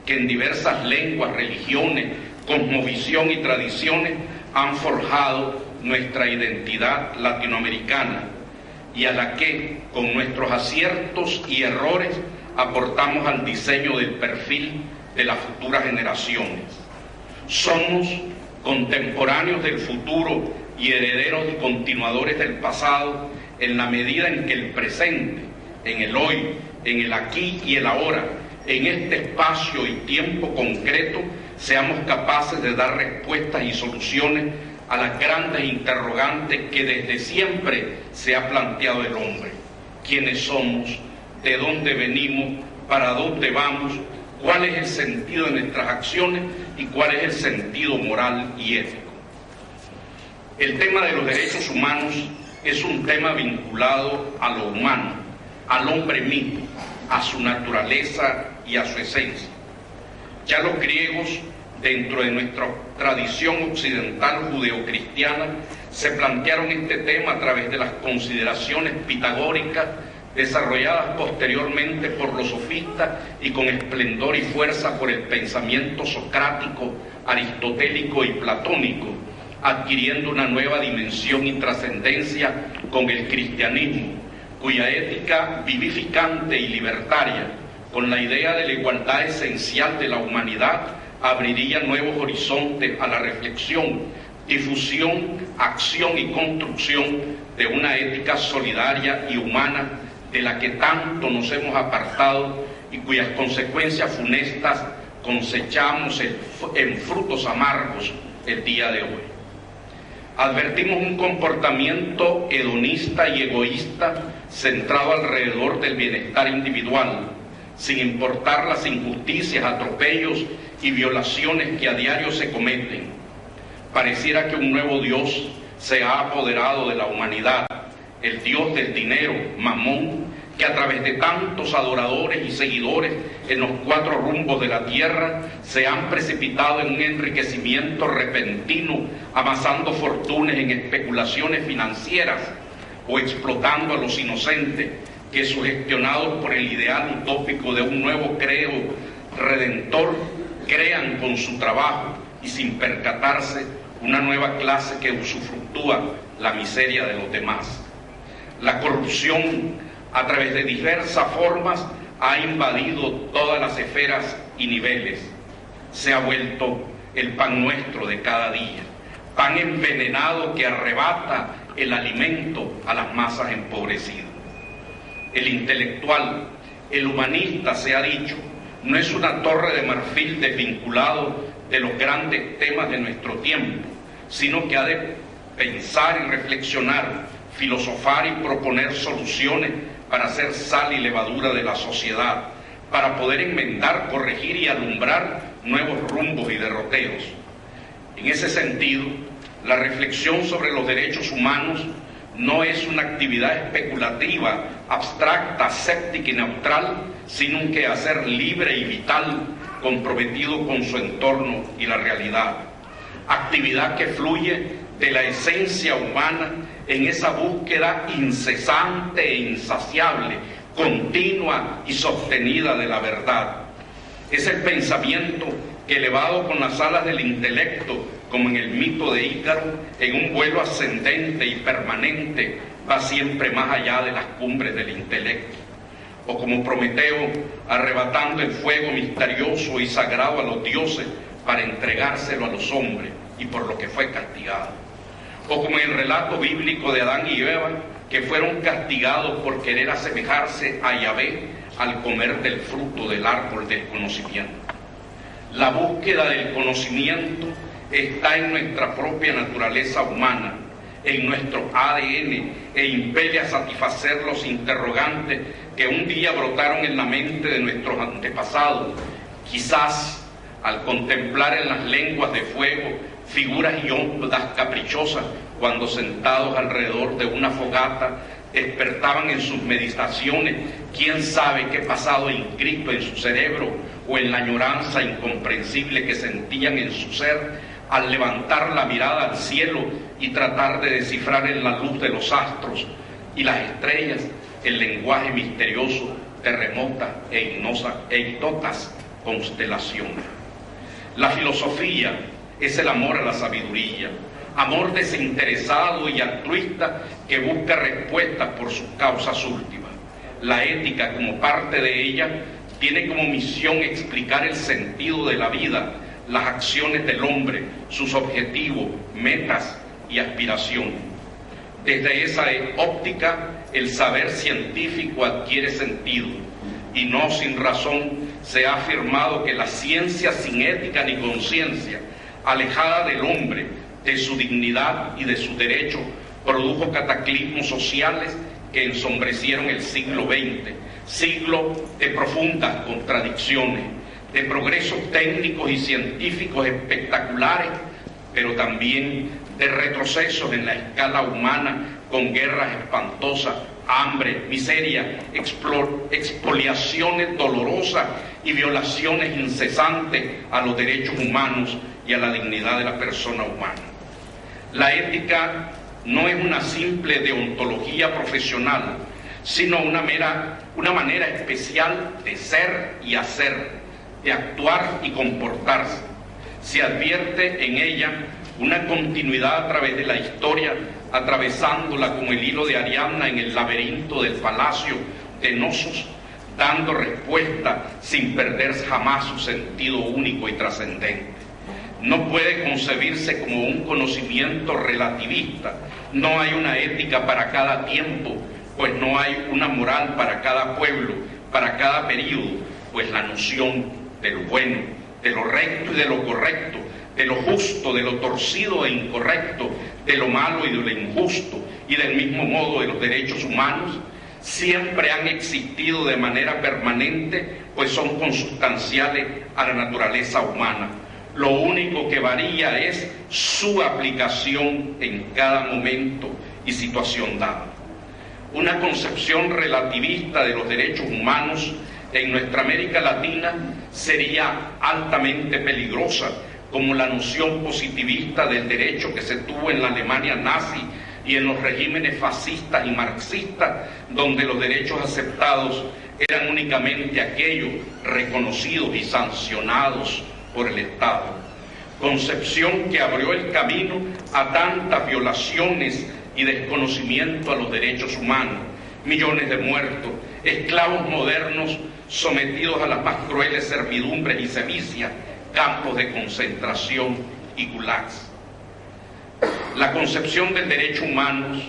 que en diversas lenguas, religiones, cosmovisión y tradiciones han forjado nuestra identidad latinoamericana y a la que, con nuestros aciertos y errores, aportamos al diseño del perfil de las futuras generaciones. Somos contemporáneos del futuro y herederos y continuadores del pasado en la medida en que el presente, en el hoy, en el aquí y el ahora, en este espacio y tiempo concreto, seamos capaces de dar respuestas y soluciones a las grandes interrogantes que desde siempre se ha planteado el hombre. ¿Quiénes somos? ¿De dónde venimos? ¿Para dónde vamos? ¿Cuál es el sentido de nuestras acciones? ¿Y cuál es el sentido moral y ético? El tema de los derechos humanos es un tema vinculado a lo humano, al hombre mismo, a su naturaleza y a su esencia. Ya los griegos, dentro de nuestra tradición occidental judeocristiana, se plantearon este tema a través de las consideraciones pitagóricas desarrolladas posteriormente por los sofistas y con esplendor y fuerza por el pensamiento socrático, aristotélico y platónico, adquiriendo una nueva dimensión y trascendencia con el cristianismo, cuya ética vivificante y libertaria, con la idea de la igualdad esencial de la humanidad, abriría nuevos horizontes a la reflexión, difusión, acción y construcción de una ética solidaria y humana de la que tanto nos hemos apartado y cuyas consecuencias funestas cosechamos en frutos amargos el día de hoy. Advertimos un comportamiento hedonista y egoísta centrado alrededor del bienestar individual, sin importar las injusticias, atropellos y violaciones que a diario se cometen. Pareciera que un nuevo Dios se ha apoderado de la humanidad, el Dios del dinero, Mamón, que a través de tantos adoradores y seguidores en los cuatro rumbos de la tierra se han precipitado en un enriquecimiento repentino, amasando fortunas en especulaciones financieras o explotando a los inocentes que, sugestionados por el ideal utópico de un nuevo creo redentor, crean con su trabajo y sin percatarse una nueva clase que usufructúa la miseria de los demás. La corrupción, a través de diversas formas, ha invadido todas las esferas y niveles. Se ha vuelto el pan nuestro de cada día, pan envenenado que arrebata el alimento a las masas empobrecidas. El intelectual, el humanista, se ha dicho, no es una torre de marfil desvinculado de los grandes temas de nuestro tiempo, sino que ha de pensar y reflexionar, filosofar y proponer soluciones para hacer sal y levadura de la sociedad, para poder enmendar, corregir y alumbrar nuevos rumbos y derroteros. En ese sentido, la reflexión sobre los derechos humanos no es una actividad especulativa, abstracta, séptica y neutral, sino un quehacer libre y vital, comprometido con su entorno y la realidad. Actividad que fluye de la esencia humana en esa búsqueda incesante e insaciable, continua y sostenida de la verdad. Es el pensamiento que, elevado con las alas del intelecto, como en el mito de Ícaro, en un vuelo ascendente y permanente, va siempre más allá de las cumbres del intelecto. O como Prometeo, arrebatando el fuego misterioso y sagrado a los dioses para entregárselo a los hombres, y por lo que fue castigado. O como el relato bíblico de Adán y Eva, que fueron castigados por querer asemejarse a Yahvé al comer del fruto del árbol del conocimiento. La búsqueda del conocimiento está en nuestra propia naturaleza humana, en nuestro ADN, e impele a satisfacer los interrogantes que un día brotaron en la mente de nuestros antepasados, quizás al contemplar en las lenguas de fuego figuras y ondas caprichosas, cuando sentados alrededor de una fogata despertaban en sus meditaciones quién sabe qué pasado inscrito en su cerebro o en la añoranza incomprensible que sentían en su ser al levantar la mirada al cielo y tratar de descifrar en la luz de los astros y las estrellas el lenguaje misterioso de remotas e ignotas constelación. La filosofía es el amor a la sabiduría, amor desinteresado y altruista que busca respuestas por sus causas últimas. La ética, como parte de ella, tiene como misión explicar el sentido de la vida, las acciones del hombre, sus objetivos, metas y aspiraciones. Desde esa óptica, el saber científico adquiere sentido, y no sin razón se ha afirmado que la ciencia sin ética ni conciencia, alejada del hombre, de su dignidad y de sus derechos, produjo cataclismos sociales que ensombrecieron el siglo XX, siglo de profundas contradicciones, de progresos técnicos y científicos espectaculares, pero también de retrocesos en la escala humana, con guerras espantosas, hambre, miseria, expoliaciones dolorosas y violaciones incesantes a los derechos humanos y a la dignidad de la persona humana. La ética no es una simple deontología profesional, sino una manera especial de ser y hacer, de actuar y comportarse. Se advierte en ella una continuidad a través de la historia, atravesándola como el hilo de Ariadna en el laberinto del palacio de Knossos, dando respuesta sin perder jamás su sentido único y trascendente. No puede concebirse como un conocimiento relativista. No hay una ética para cada tiempo, pues no hay una moral para cada pueblo, para cada período, pues la noción de lo bueno, de lo recto y de lo correcto, de lo justo, de lo torcido e incorrecto, de lo malo y de lo injusto, y del mismo modo de los derechos humanos, siempre han existido de manera permanente, pues son consustanciales a la naturaleza humana. Lo único que varía es su aplicación en cada momento y situación dada. Una concepción relativista de los derechos humanos en nuestra América Latina sería altamente peligrosa, como la noción positivista del derecho que se tuvo en la Alemania nazi y en los regímenes fascistas y marxistas, donde los derechos aceptados eran únicamente aquellos reconocidos y sancionados por el Estado. Concepción que abrió el camino a tantas violaciones y desconocimiento a los derechos humanos, millones de muertos, esclavos modernos sometidos a las más crueles servidumbres y sevicias, campos de concentración y gulags. La concepción del derecho humano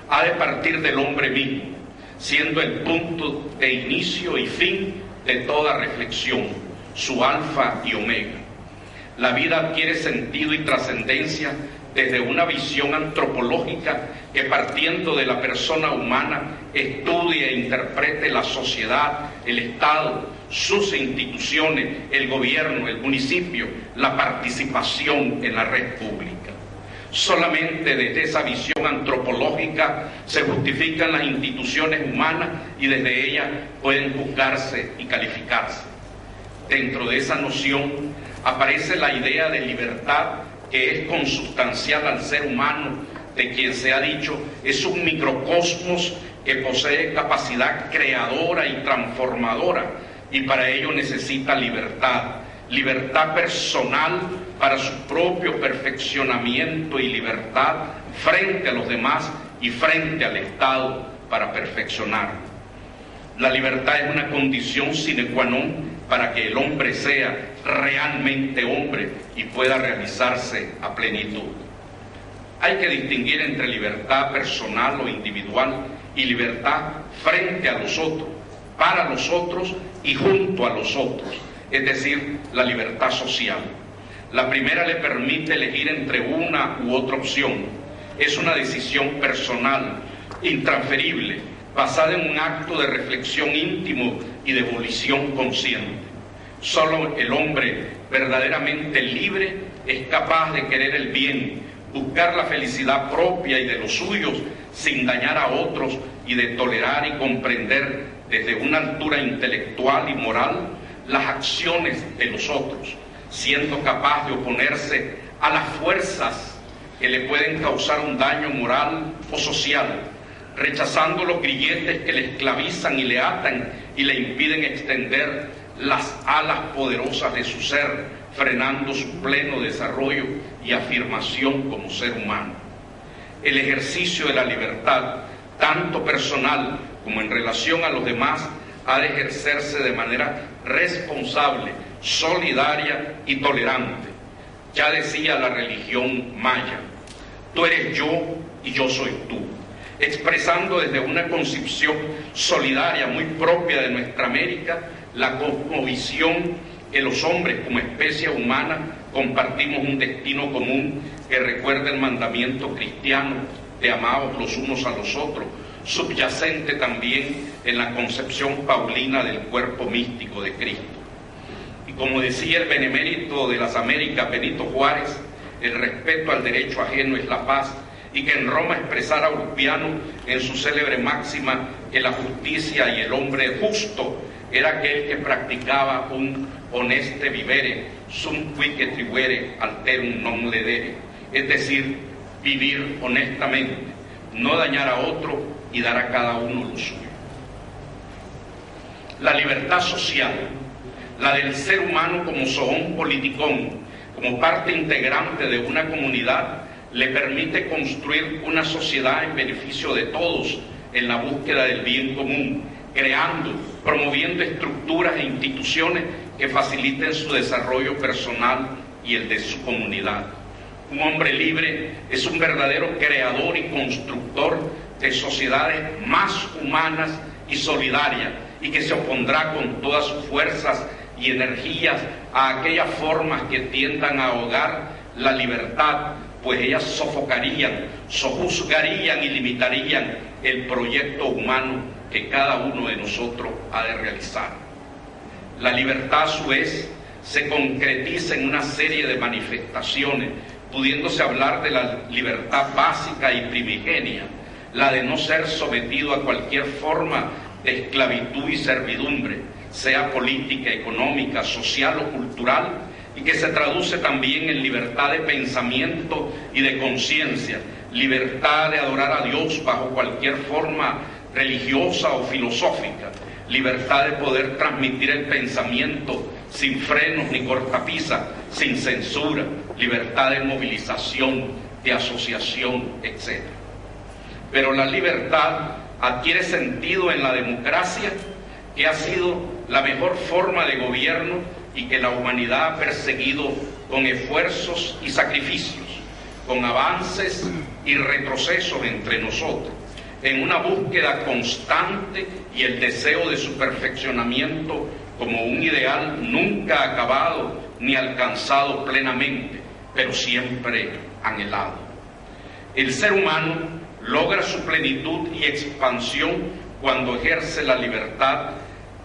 ha de partir del hombre mismo, siendo el punto de inicio y fin de toda reflexión, su alfa y omega. La vida adquiere sentido y trascendencia desde una visión antropológica que, partiendo de la persona humana, estudie e interprete la sociedad, el Estado, sus instituciones, el gobierno, el municipio, la participación en la red pública. Solamente desde esa visión antropológica se justifican las instituciones humanas y desde ellas pueden juzgarse y calificarse. Dentro de esa noción aparece la idea de libertad, que es consubstancial al ser humano, de quien se ha dicho es un microcosmos que posee capacidad creadora y transformadora, y para ello necesita libertad, libertad personal para su propio perfeccionamiento y libertad frente a los demás y frente al Estado para perfeccionar. La libertad es una condición sine qua non para que el hombre sea realmente hombre y pueda realizarse a plenitud. Hay que distinguir entre libertad personal o individual y libertad frente a los otros, para los otros y junto a los otros, es decir, la libertad social. La primera le permite elegir entre una u otra opción. Es una decisión personal, intransferible, basada en un acto de reflexión íntimo y de volición consciente. Solo el hombre verdaderamente libre es capaz de querer el bien, buscar la felicidad propia y de los suyos sin dañar a otros, y de tolerar y comprender desde una altura intelectual y moral las acciones de los otros, siendo capaz de oponerse a las fuerzas que le pueden causar un daño moral o social, rechazando los grilletes que le esclavizan y le atan y le impiden extender las alas poderosas de su ser, frenando su pleno desarrollo y afirmación como ser humano. El ejercicio de la libertad, tanto personal como en relación a los demás, ha de ejercerse de manera responsable, solidaria y tolerante. Ya decía la religión maya: tú eres yo y yo soy tú, expresando desde una concepción solidaria muy propia de nuestra América la cosmovisión que los hombres como especie humana compartimos un destino común que recuerda el mandamiento cristiano de amaos los unos a los otros, subyacente también en la concepción paulina del cuerpo místico de Cristo. Y como decía el benemérito de las Américas, Benito Juárez, el respeto al derecho ajeno es la paz, y que en Roma expresara Urbiano en su célebre máxima que la justicia y el hombre justo era aquel que practicaba un honeste vivere, sum quique tribuere alterum non ledere, es decir, vivir honestamente, no dañar a otro y dar a cada uno lo suyo. La libertad social, la del ser humano como zoón politicón, como parte integrante de una comunidad, le permite construir una sociedad en beneficio de todos en la búsqueda del bien común, creando, promoviendo estructuras e instituciones que faciliten su desarrollo personal y el de su comunidad. Un hombre libre es un verdadero creador y constructor de sociedades más humanas y solidarias, y que se opondrá con todas sus fuerzas y energías a aquellas formas que tiendan a ahogar la libertad, pues ellas sofocarían, sojuzgarían y limitarían el proyecto humano que cada uno de nosotros ha de realizar. La libertad, a su vez, se concretiza en una serie de manifestaciones, pudiéndose hablar de la libertad básica y primigenia, la de no ser sometido a cualquier forma de esclavitud y servidumbre, sea política, económica, social o cultural, y que se traduce también en libertad de pensamiento y de conciencia, libertad de adorar a Dios bajo cualquier forma religiosa o filosófica, libertad de poder transmitir el pensamiento sin frenos ni cortapisas, sin censura, libertad de movilización, de asociación, etc. Pero la libertad adquiere sentido en la democracia, que ha sido la mejor forma de gobierno y que la humanidad ha perseguido con esfuerzos y sacrificios, con avances y retrocesos entre nosotros, en una búsqueda constante y el deseo de su perfeccionamiento como un ideal nunca acabado ni alcanzado plenamente, pero siempre anhelado. El ser humano logra su plenitud y expansión cuando ejerce la libertad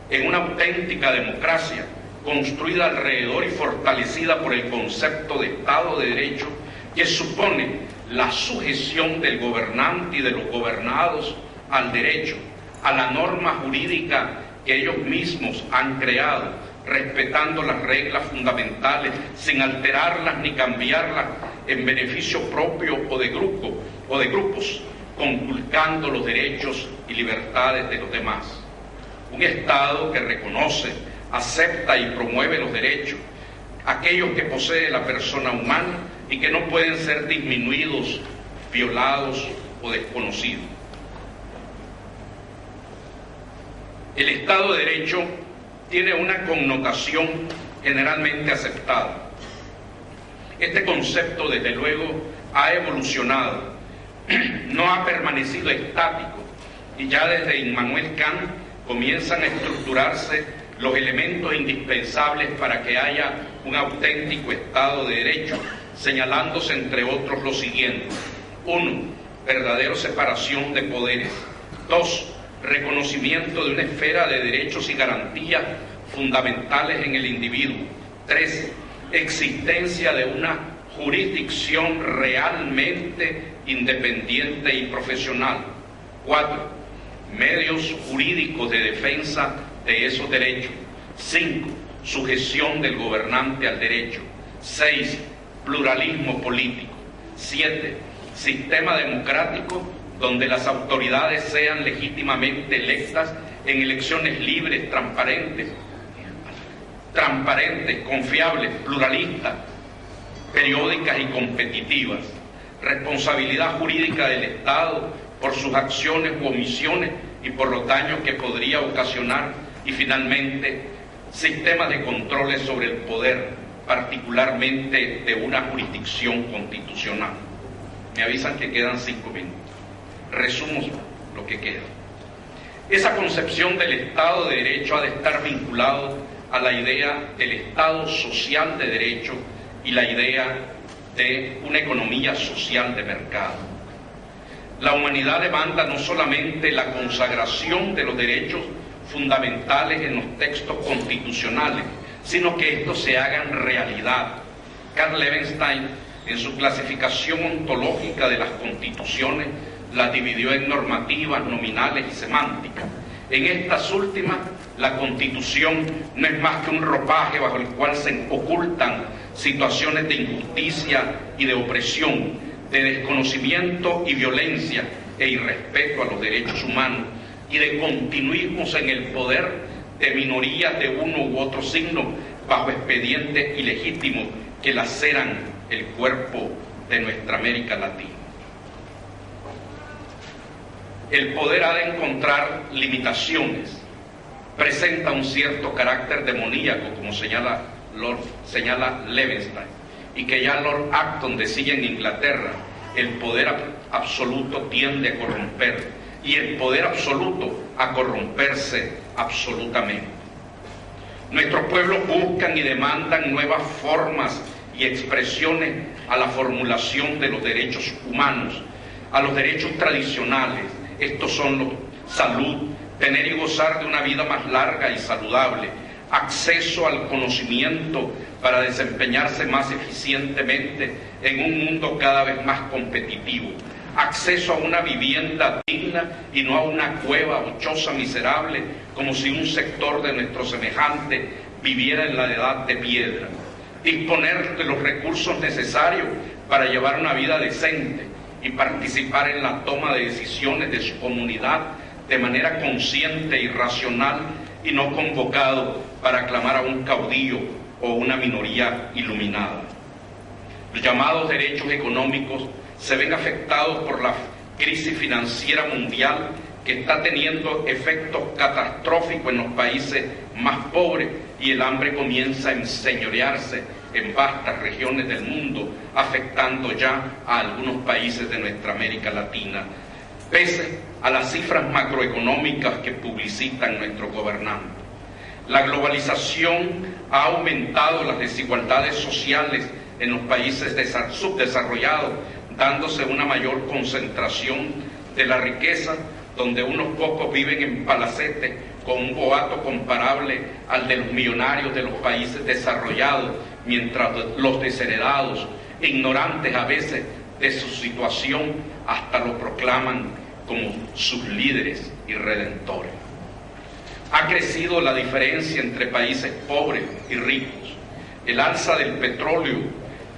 en una auténtica democracia, construida alrededor y fortalecida por el concepto de Estado de Derecho, que supone la sujeción del gobernante y de los gobernados al derecho, a la norma jurídica que ellos mismos han creado, respetando las reglas fundamentales sin alterarlas ni cambiarlas en beneficio propio o de grupos, conculcando los derechos y libertades de los demás. Un Estado que reconoce, acepta y promueve los derechos, aquellos que posee la persona humana y que no pueden ser disminuidos, violados o desconocidos. El Estado de Derecho tiene una connotación generalmente aceptada. Este concepto, desde luego, ha evolucionado, no ha permanecido estático, y ya desde Immanuel Kant comienzan a estructurarse los elementos indispensables para que haya un auténtico Estado de Derecho, señalándose entre otros los siguientes: 1. Verdadera separación de poderes. 2. Reconocimiento de una esfera de derechos y garantías fundamentales en el individuo. 3. Existencia de una jurisdicción realmente independiente y profesional. 4. Medios jurídicos de defensa de esos derechos. 5. Sujeción del gobernante al derecho. 6. Pluralismo político. 7. Sistema democrático donde las autoridades sean legítimamente electas en elecciones libres, transparentes. transparentes, confiables, pluralistas, periódicas y competitivas, responsabilidad jurídica del Estado por sus acciones u omisiones y por los daños que podría ocasionar, y finalmente sistemas de controles sobre el poder, particularmente de una jurisdicción constitucional. Me avisan que quedan 5 minutos. Resumo lo que queda. Esa concepción del Estado de Derecho ha de estar vinculado a la idea del Estado social de derecho y la idea de una economía social de mercado. La humanidad demanda no solamente la consagración de los derechos fundamentales en los textos constitucionales, sino que estos se hagan realidad. Karl Levenstein, en su clasificación ontológica de las constituciones, las dividió en normativas, nominales y semánticas. En estas últimas, la Constitución no es más que un ropaje bajo el cual se ocultan situaciones de injusticia y de opresión, de desconocimiento y violencia e irrespeto a los derechos humanos y de continuismos en el poder de minorías de uno u otro signo bajo expedientes ilegítimos que laceran el cuerpo de nuestra América Latina. El poder ha de encontrar limitaciones, presenta un cierto carácter demoníaco, como señala Levenstein, y que ya Lord Acton decía en Inglaterra: el poder absoluto tiende a corromper, y el poder absoluto a corromperse absolutamente. Nuestros pueblos buscan y demandan nuevas formas y expresiones a la formulación de los derechos humanos, a los derechos tradicionales. Estos son los salud, tener y gozar de una vida más larga y saludable, acceso al conocimiento para desempeñarse más eficientemente en un mundo cada vez más competitivo, acceso a una vivienda digna y no a una cueva o choza miserable, como si un sector de nuestro semejante viviera en la edad de piedra, disponer de los recursos necesarios para llevar una vida decente y participar en la toma de decisiones de su comunidad de manera consciente y racional, y no convocado para aclamar a un caudillo o una minoría iluminada. Los llamados derechos económicos se ven afectados por la crisis financiera mundial, que está teniendo efectos catastróficos en los países más pobres, y el hambre comienza a enseñorearse en vastas regiones del mundo, afectando ya a algunos países de nuestra América Latina, pese a las cifras macroeconómicas que publicitan nuestros gobernantes. La globalización ha aumentado las desigualdades sociales en los países subdesarrollados, dándose una mayor concentración de la riqueza, donde unos pocos viven en palacetes con un boato comparable al de los millonarios de los países desarrollados, mientras los desheredados, ignorantes a veces de su situación, hasta lo proclaman como sus líderes y redentores. Ha crecido la diferencia entre países pobres y ricos. El alza del petróleo,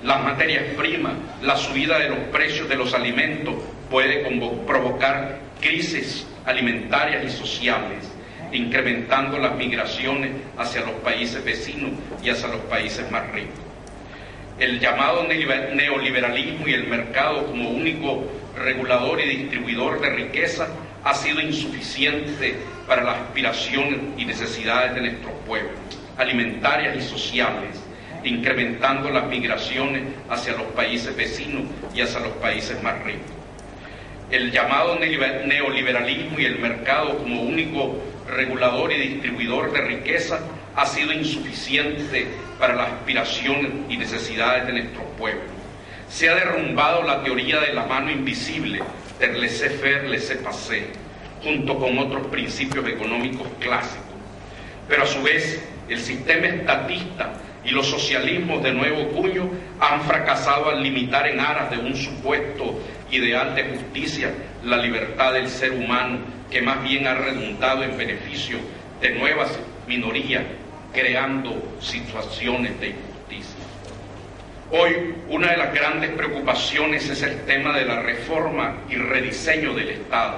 las materias primas, la subida de los precios de los alimentos puede provocar crisis alimentarias y sociales, incrementando las migraciones hacia los países vecinos y hacia los países más ricos. El llamado neoliberalismo y el mercado como único regulador y distribuidor de riqueza ha sido insuficiente para las aspiraciones y necesidades de nuestros pueblos, alimentarias y sociales, incrementando las migraciones hacia los países vecinos y hacia los países más ricos. El llamado neoliberalismo y el mercado como único regulador y distribuidor de riqueza ha sido insuficiente para las aspiraciones y necesidades de nuestros pueblos. Se ha derrumbado la teoría de la mano invisible, del laissez-faire, laissez-passer, junto con otros principios económicos clásicos. Pero a su vez, el sistema estatista y los socialismos de nuevo cuño han fracasado al limitar en aras de un supuesto ideal de justicia la libertad del ser humano, que más bien ha redundado en beneficio de nuevas minorías, creando situaciones de injusticia. Hoy, una de las grandes preocupaciones es el tema de la reforma y rediseño del Estado.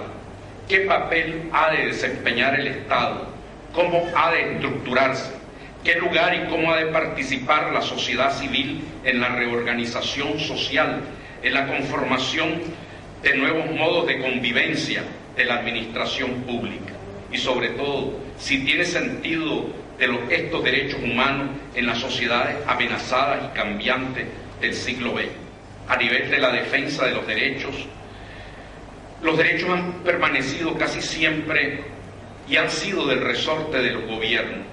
¿Qué papel ha de desempeñar el Estado? ¿Cómo ha de estructurarse? qué lugar y cómo ha de participar la sociedad civil en la reorganización social, en la conformación de nuevos modos de convivencia de la administración pública y sobre todo si tiene sentido estos derechos humanos en las sociedades amenazadas y cambiantes del siglo XX. A nivel de la defensa de los derechos han permanecido casi siempre y han sido del resorte de los gobiernos.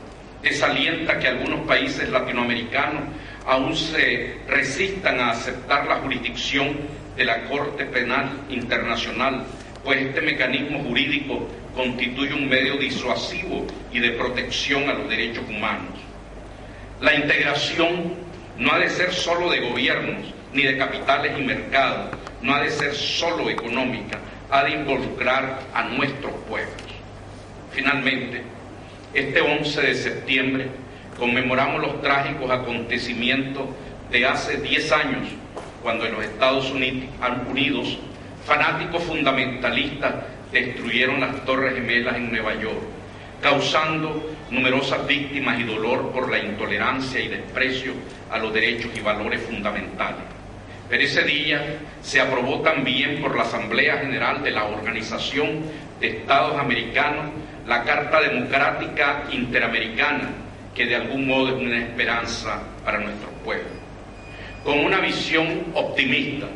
Desalienta que algunos países latinoamericanos aún se resistan a aceptar la jurisdicción de la Corte Penal Internacional, pues este mecanismo jurídico constituye un medio disuasivo y de protección a los derechos humanos. La integración no ha de ser solo de gobiernos, ni de capitales y mercados, no ha de ser solo económica, ha de involucrar a nuestros pueblos. Finalmente, este 11 de septiembre conmemoramos los trágicos acontecimientos de hace 10 años, cuando en los Estados Unidos fanáticos fundamentalistas destruyeron las Torres Gemelas en Nueva York, causando numerosas víctimas y dolor por la intolerancia y desprecio a los derechos y valores fundamentales. Pero ese día se aprobó también por la Asamblea General de la Organización de Estados Americanos la Carta Democrática Interamericana, que de algún modo es una esperanza para nuestros pueblos. Con una visión optimista,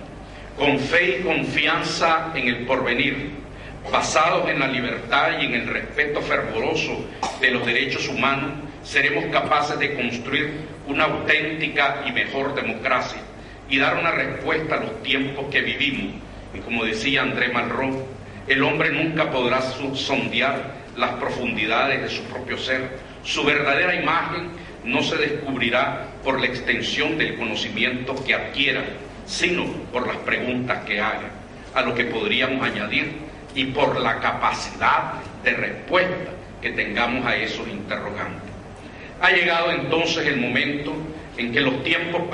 con fe y confianza en el porvenir, basados en la libertad y en el respeto fervoroso de los derechos humanos, seremos capaces de construir una auténtica y mejor democracia y dar una respuesta a los tiempos que vivimos. Y como decía André Malraux, el hombre nunca podrá sondear las profundidades de su propio ser. Su verdadera imagen no se descubrirá por la extensión del conocimiento que adquiera, sino por las preguntas que haga, a lo que podríamos añadir, y por la capacidad de respuesta que tengamos a esos interrogantes. Ha llegado entonces el momento en que los tiempos